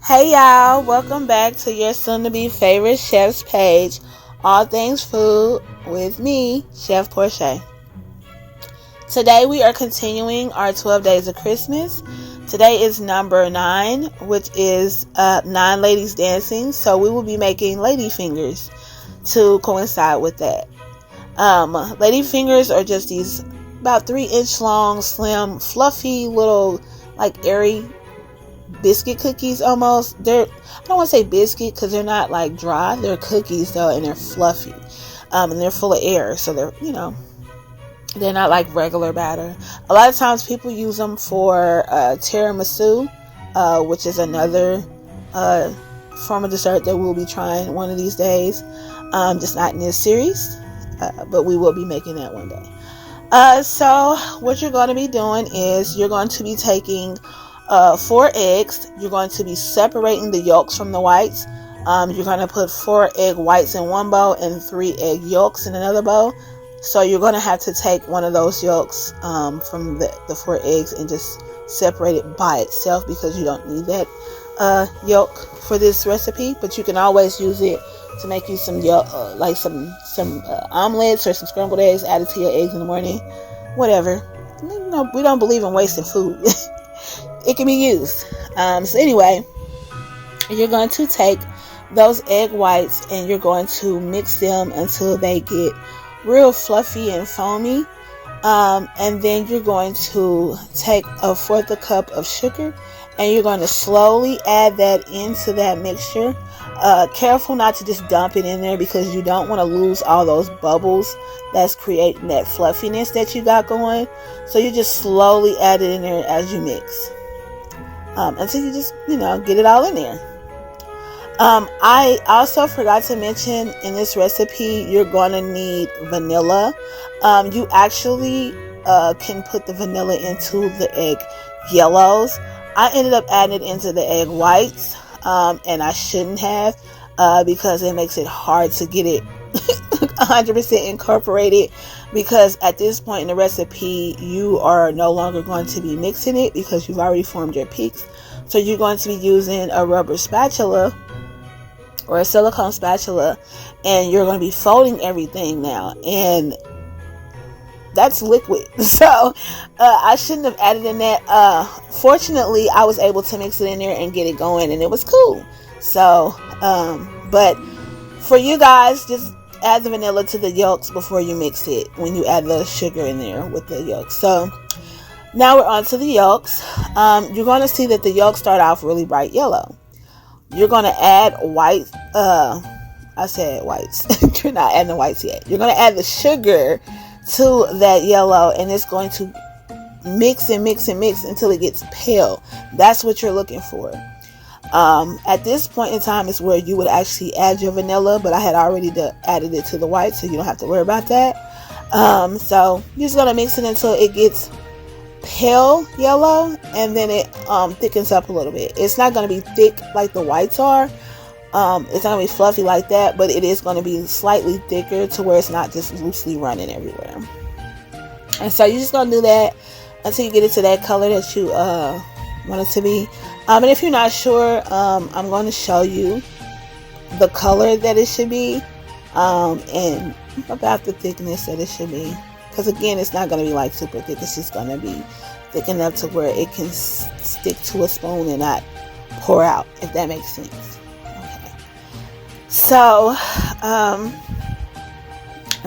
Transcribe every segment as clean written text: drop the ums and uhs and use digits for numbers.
Hey y'all, welcome back to your soon to be favorite chef's page, All Things Food, with me, Chef Portia. Today we are continuing our 12 days of Christmas. Today is number 9, which is 9 ladies dancing, so we will be making lady fingers to coincide with that. Lady fingers are just these about 3-inch long, slim, fluffy little like airy biscuit cookies almost. I don't want to say biscuit because they're not like dry. They're cookies though, and they're fluffy. And they're full of air, so they're not like regular batter. A lot of times people use them for tiramisu, which is another form of dessert that we'll be trying one of these days. Just not in this series, but we will be making that one day. So what you're going to be doing is you're going to be taking 4 eggs. You're going to be separating the yolks from the whites. You're going to put 4 egg whites in one bowl and 3 egg yolks in another bowl. So you're going to have to take one of those yolks from the 4 eggs and just separate it by itself, because you don't need that yolk for this recipe. But you can always use it to make you some yolk, like some omelets or some scrambled eggs added to your eggs in the morning. Whatever. We don't believe in wasting food. It can be used. So anyway, you're going to take those egg whites and you're going to mix them until they get real fluffy and foamy. And then you're going to take 1/4 cup of sugar and you're going to slowly add that into that mixture. Careful not to just dump it in there, because you don't want to lose all those bubbles that's creating that fluffiness that you got going. So you just slowly add it in there as you mix. Until you just, get it all in there. I also forgot to mention, in this recipe, you're going to need vanilla. You actually can put the vanilla into the egg yellows. I ended up adding it into the egg whites, and I shouldn't have, because it makes it hard to get it 100% incorporated, because at this point in the recipe you are no longer going to be mixing it because you've already formed your peaks. So you're going to be using a rubber spatula or a silicone spatula, and you're going to be folding everything now, and that's liquid. So I shouldn't have added in that. Fortunately, I was able to mix it in there and get it going, and it was cool. So but for you guys, just add the vanilla to the yolks before you mix it, when you add the sugar in there with the yolks. So now we're on to the yolks. You're going to see that the yolks start off really bright yellow. You're going to add white. I said whites. You're not adding the whites yet. You're going to add the sugar to that yellow, and it's going to mix and mix and mix until it gets pale. That's what you're looking for. At this point in time is where you would actually add your vanilla, but I had already added it to the white, so you don't have to worry about that. So you're just going to mix it until it gets pale yellow, and then it thickens up a little bit. It's not going to be thick like the whites are. It's not going to be fluffy like that, but it is going to be slightly thicker to where it's not just loosely running everywhere. And so you're just going to do that until you get it to that color that you want it to be. And if you're not sure, I'm going to show you the color that it should be, and about the thickness that it should be. Because again, it's not going to be like super thick. It's just going to be thick enough to where it can stick to a spoon and not pour out, if that makes sense. Okay. So I'm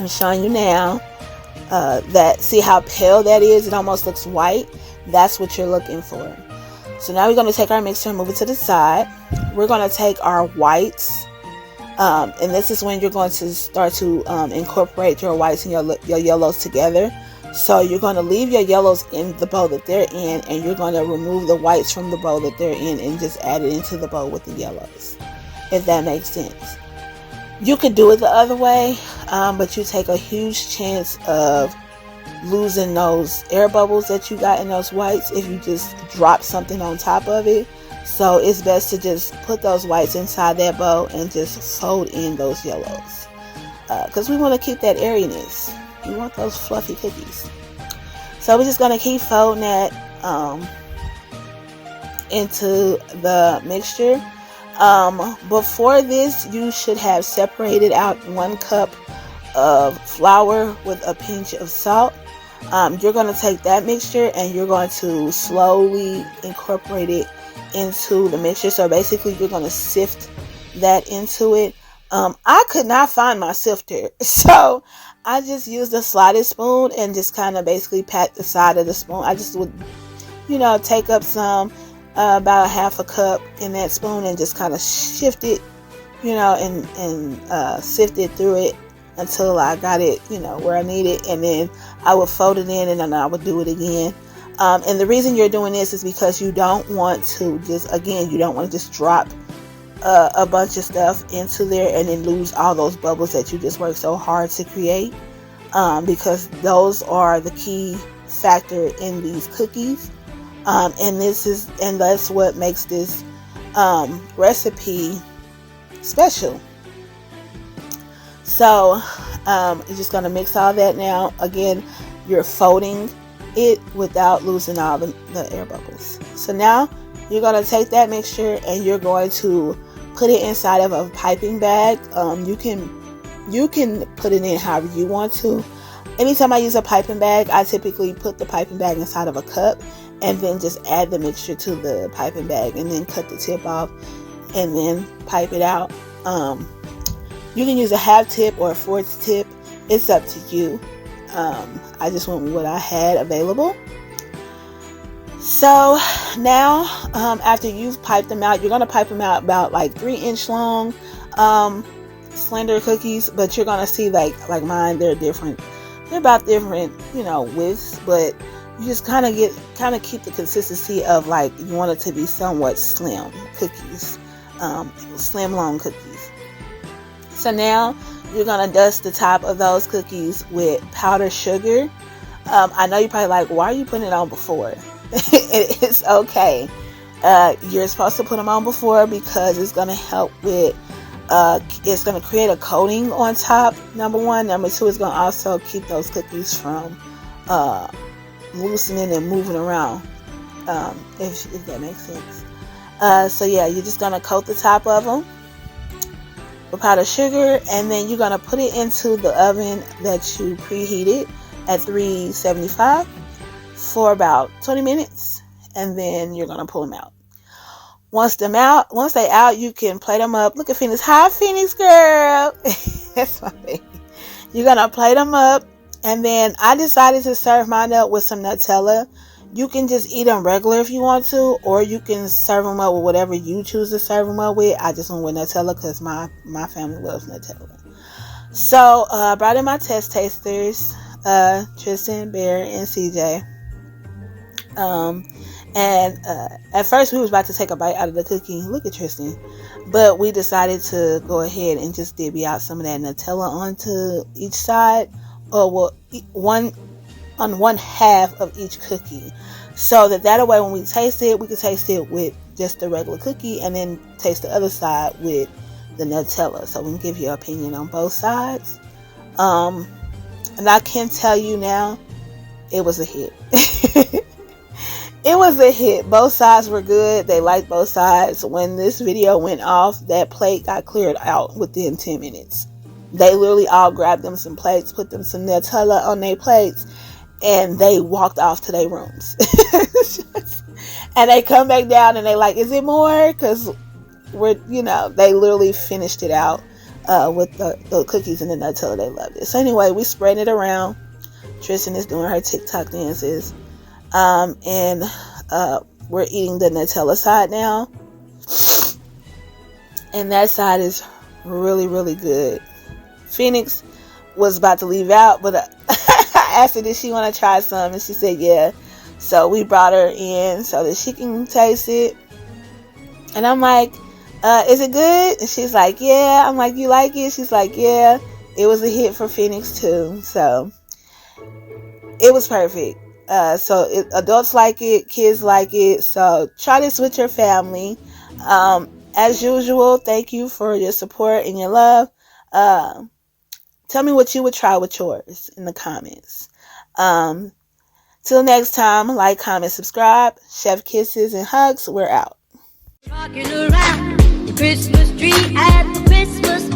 showing you now that, see how pale that is? It almost looks white. That's what you're looking for. So now we're going to take our mixer and move it to the side. We're going to take our whites, and this is when you're going to start to incorporate your whites and your yellows together. So you're going to leave your yellows in the bowl that they're in, and you're going to remove the whites from the bowl that they're in and just add it into the bowl with the yellows, if that makes sense. You could do it the other way, but you take a huge chance of losing those air bubbles that you got in those whites if you just drop something on top of it. So it's best to just put those whites inside that bowl and just fold in those yellows, because we want to keep that airiness. We want those fluffy cookies. So we're just going to keep folding that into the mixture. Before this, you should have separated out 1 cup of flour with a pinch of salt. You're going to take that mixture and you're going to slowly incorporate it into the mixture. So basically you're going to sift that into it. I could not find my sifter, so I just used a slotted spoon and just kind of basically pat the side of the spoon. I just would, take up some, about 1/2 cup in that spoon and just kind of shift it, and sift it through it until I got it, where I need it. And then I would fold it in and then I would do it again. And the reason you're doing this is because you don't want to just drop a bunch of stuff into there and then lose all those bubbles that you just worked so hard to create, because those are the key factor in these cookies, and that's what makes this recipe special. So you're just going to mix all that now. Again, you're folding it without losing all the air bubbles. So now you're going to take that mixture and you're going to put it inside of a piping bag. You can put it in however you want to. Anytime I use a piping bag, I typically put the piping bag inside of a cup and then just add the mixture to the piping bag and then cut the tip off and then pipe it out. You can use a 1/2 tip or a 1/4 tip. It's up to you. I just went with what I had available. So now, after you've piped them out, you're going to pipe them out about like 3-inch long, slender cookies, but you're going to see like mine, they're different. They're about different, widths, but you just kind of keep the consistency of like, you want it to be somewhat slim cookies, slim long cookies. So now you're going to dust the top of those cookies with powdered sugar. I know you're probably like, why are you putting it on before? It's okay. You're supposed to put them on before because it's going to help with, it's going to create a coating on top, number one. Number two, it's going to also keep those cookies from loosening and moving around, if that makes sense. So yeah, you're just going to coat the top of them with powdered sugar, and then you're going to put it into the oven that you preheated at 375 for about 20 minutes, and then you're going to pull them out. Once they're out, you can plate them up. Look at Phoenix. Hi, Phoenix girl. That's my baby. You're going to plate them up, and then I decided to serve mine up with some Nutella. You can just eat them regular if you want to, or you can serve them up with whatever you choose to serve them up with. I just went with Nutella because my family loves Nutella. So I brought in my test tasters, Tristan, Bear, and CJ. And at first we was about to take a bite out of the cookie. Look at Tristan. But we decided to go ahead and just divvy out some of that Nutella onto each side, or one half of each cookie, so that way when we taste it, we can taste it with just the regular cookie and then taste the other side with the Nutella, so we can give you an opinion on both sides. And I can tell you now, it was a hit. It was a hit. Both sides were good. They liked both sides. When this video went off, that plate got cleared out within 10 minutes. They literally all grabbed them some plates, put them some Nutella on their plates, and they walked off to their rooms. And they come back down and they like, is it more? Because they literally finished it out with the cookies and the Nutella. They loved it. So anyway, we spread it around. Tristan is doing her TikTok dances. And we're eating the Nutella side now. And that side is really, really good. Phoenix was about to leave out, but I asked her, did she want to try some? And she said, yeah. So we brought her in so that she can taste it. And I'm like, is it good? And she's like, yeah. I'm like, you like it? She's like, yeah. It was a hit for Phoenix too. So it was perfect. Adults like it, kids like it. So try this with your family. As usual, thank you for your support and your love. Tell me what you would try with yours in the comments. Tell Till next time, like, comment, subscribe. Chef kisses and hugs. We're out. Rocking around the Christmas tree at the Christmas